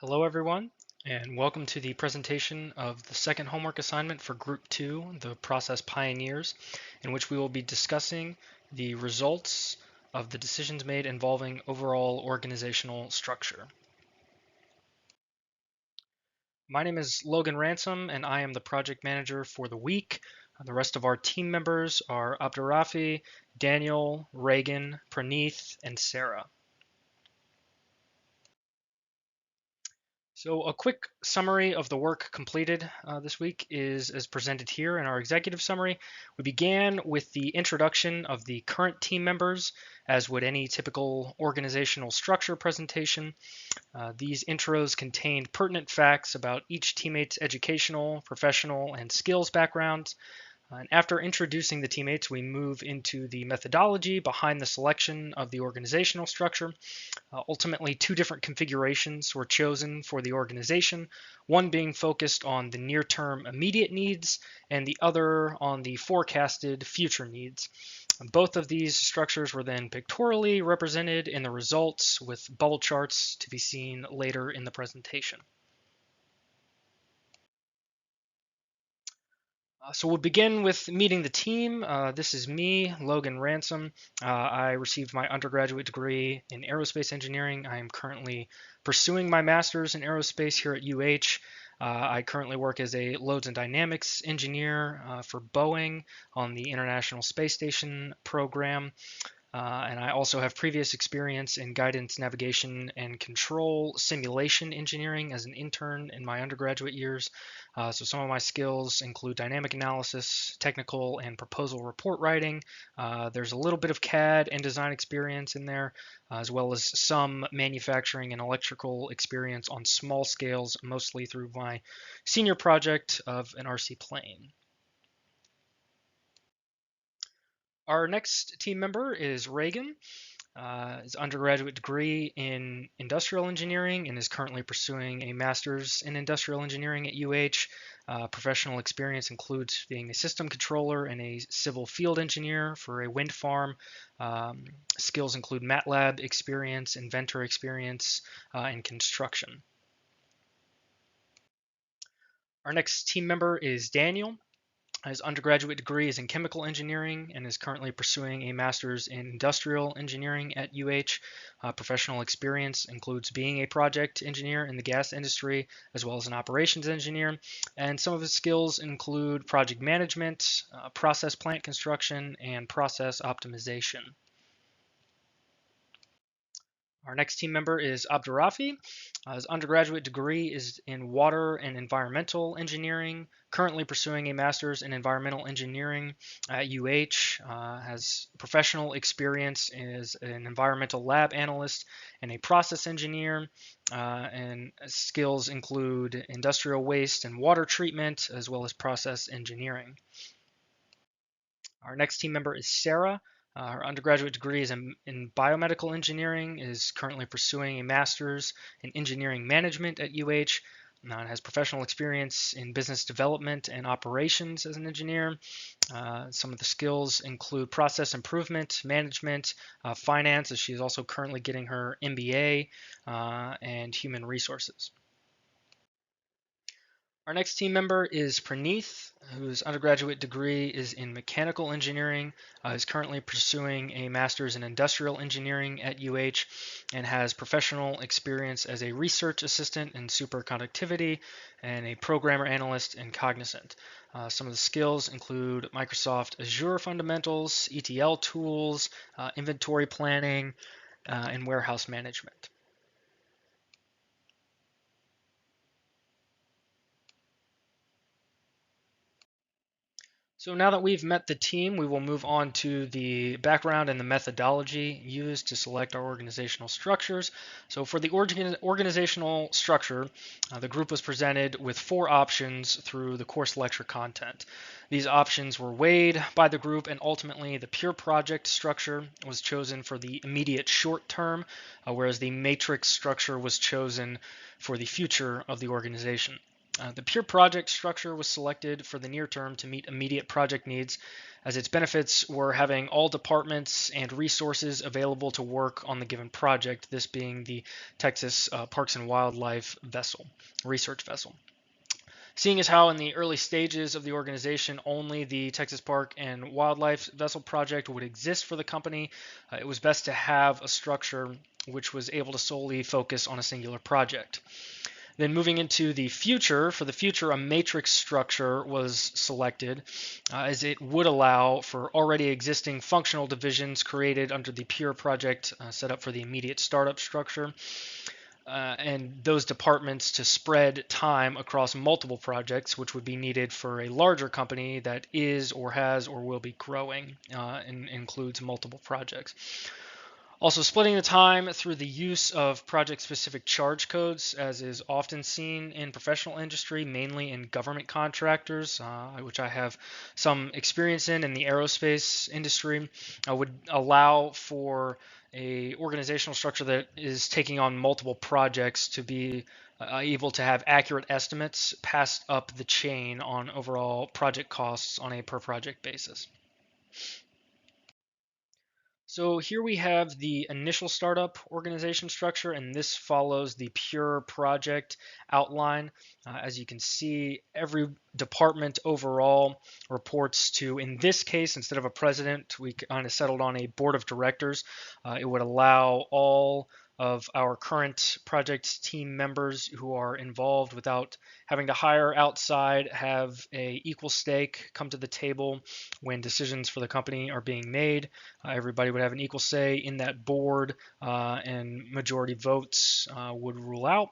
Hello everyone, and welcome to the presentation of the second homework assignment for Group 2, the Process Pioneers, in which we will be discussing the results of the decisions made involving overall organizational structure. My name is Logan Ransom, and I am the project manager for the week. The rest of our team members are Abdurrafi, Daniel, Reagan, Praneeth, and Sarah. So a quick summary of the work completed this week is as presented here in our executive summary. We began with the introduction of the current team members, as would any typical organizational structure presentation. These intros contained pertinent facts about each teammate's educational, professional, and skills backgrounds. And after introducing the teammates, we move into the methodology behind the selection of the organizational structure. Ultimately, two different configurations were chosen for the organization, one being focused on the near-term immediate needs and the other on the forecasted future needs. Both of these structures were then pictorially represented in the results with bubble charts to be seen later in the presentation. So we'll begin with meeting the team. This is me, Logan Ransom. I received my undergraduate degree in aerospace engineering. I am currently pursuing my master's in aerospace here at UH. I currently work as a loads and dynamics engineer for Boeing on the International Space Station program. And I also have previous experience in guidance, navigation, and control simulation engineering as an intern in my undergraduate years. So some of my skills include dynamic analysis, technical and proposal report writing. There's a little bit of CAD and design experience in there, as well as some manufacturing and electrical experience on small scales, mostly through my senior project of an RC plane. Our next team member is Reagan. His undergraduate degree in industrial engineering and is currently pursuing a master's in industrial engineering at UH. Professional experience includes being a system controller and a civil field engineer for a wind farm. Skills include MATLAB experience, inventor experience, and construction. Our next team member is Daniel. His undergraduate degree is in chemical engineering and is currently pursuing a master's in industrial engineering at UH. Professional experience includes being a project engineer in the gas industry as well as an operations engineer. And some of his skills include project management, process plant construction, and process optimization. Our next team member is Abdurrafi. His undergraduate degree is in water and environmental engineering, currently pursuing a master's in environmental engineering at UH, has professional experience as an environmental lab analyst and a process engineer, and skills include industrial waste and water treatment, as well as process engineering. Our next team member is Sarah. Her undergraduate degree is in biomedical engineering, is currently pursuing a master's in engineering management at UH, and has professional experience in business development and operations as an engineer. Some of the skills include process improvement, management, finance, as she is also currently getting her MBA, and human resources. Our next team member is Praneeth, whose undergraduate degree is in mechanical engineering, is currently pursuing a master's in industrial engineering at UH, and has professional experience as a research assistant in superconductivity and a programmer analyst in Cognizant. Some of the skills include Microsoft Azure fundamentals, ETL tools, inventory planning, and warehouse management. So now that we've met the team, we will move on to the background and the methodology used to select our organizational structures. So for the organizational structure, the group was presented with 4 options through the course lecture content. These options were weighed by the group, and ultimately the pure project structure was chosen for the immediate short term, whereas the matrix structure was chosen for the future of the organization. The pure project structure was selected for the near term to meet immediate project needs, as its benefits were having all departments and resources available to work on the given project, this being the Texas Parks and Wildlife vessel, research vessel. Seeing as how in the early stages of the organization only the Texas Park and Wildlife Vessel Project would exist for the company, it was best to have a structure which was able to solely focus on a singular project. Then moving into the future, for the future, a matrix structure was selected as it would allow for already existing functional divisions created under the pure project set up for the immediate startup structure. And those departments to spread time across multiple projects, which would be needed for a larger company that is or has or will be growing and includes multiple projects. Also, splitting the time through the use of project-specific charge codes, as is often seen in professional industry, mainly in government contractors, which I have some experience in the aerospace industry, would allow for a organizational structure that is taking on multiple projects to be able to have accurate estimates passed up the chain on overall project costs on a per project basis. So here we have the initial startup organization structure, and this follows the pure project outline. As you can see, every department overall reports to, in this case, instead of a president, we kind of settled on a board of directors. It would allow all of our current project team members who are involved without having to hire outside, have a equal stake, come to the table when decisions for the company are being made. Everybody would have an equal say in that board, and majority votes would rule out.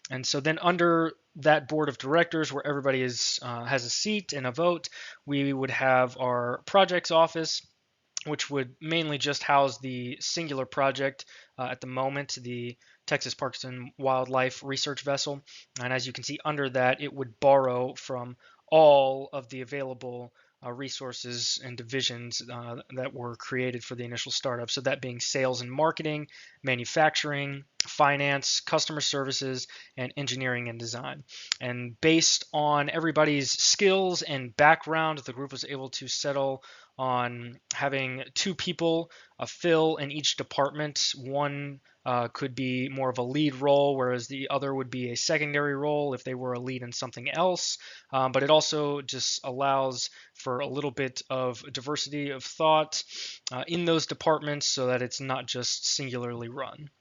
And so then under that board of directors, where everybody has a seat and a vote, we would have our projects office, which would mainly just house the singular project at the moment, the Texas Parks and Wildlife Research Vessel. And as you can see under that, it would borrow from all of the available resources and divisions that were created for the initial startup. So that being sales and marketing, manufacturing, finance, customer services, and engineering and design. And based on everybody's skills and background, the group was able to settle on having two people fill in each department. One could be more of a lead role, whereas the other would be a secondary role if they were a lead in something else. But it also just allows for a little bit of diversity of thought in those departments so that it's not just singularly run.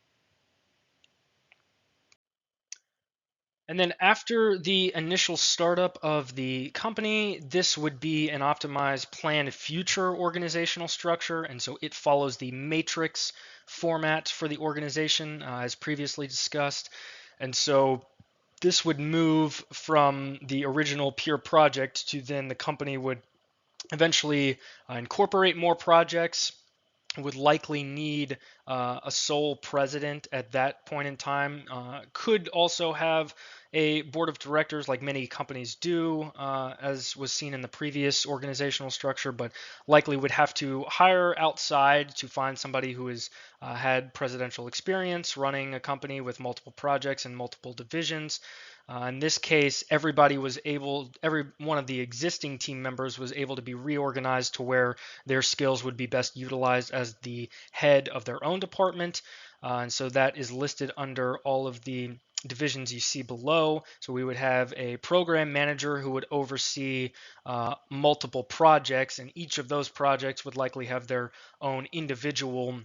And then after the initial startup of the company, this would be an optimized planned future organizational structure. And so it follows the matrix format for the organization as previously discussed. And so this would move from the original pure project to then the company would eventually incorporate more projects, would likely need a sole president at that point in time. Could also have a board of directors like many companies do, as was seen in the previous organizational structure, but likely would have to hire outside to find somebody who has had presidential experience running a company with multiple projects and multiple divisions. In this case, every one of the existing team members was able to be reorganized to where their skills would be best utilized as the head of their own department. And so that is listed under all of the divisions you see below. So we would have a program manager who would oversee multiple projects, and each of those projects would likely have their own individual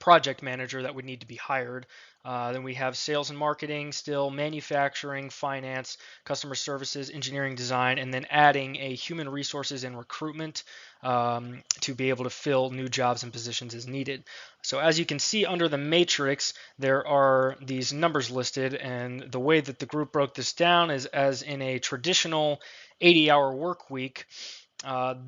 project manager that would need to be hired. Then we have sales and marketing, still manufacturing, finance, customer services, engineering, design, and then adding a human resources and recruitment to be able to fill new jobs and positions as needed. So as you can see under the matrix, there are these numbers listed, and the way that the group broke this down is as in a traditional 80-hour work week.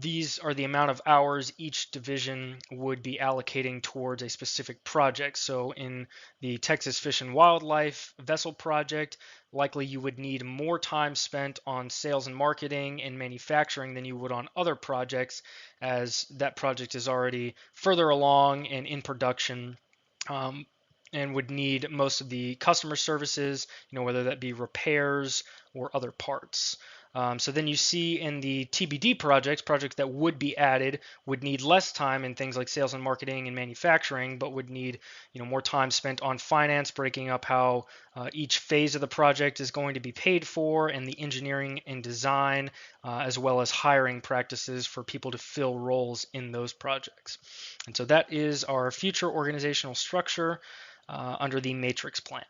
These are the amount of hours each division would be allocating towards a specific project. So in the Texas Fish and Wildlife Vessel Project, likely you would need more time spent on sales and marketing and manufacturing than you would on other projects, as that project is already further along and in production. and would need most of the customer services, whether that be repairs or other parts. So then you see in the TBD projects that would be added would need less time in things like sales and marketing and manufacturing, but would need more time spent on finance, breaking up how each phase of the project is going to be paid for, and the engineering and design, as well as hiring practices for people to fill roles in those projects. And so that is our future organizational structure under the matrix plan.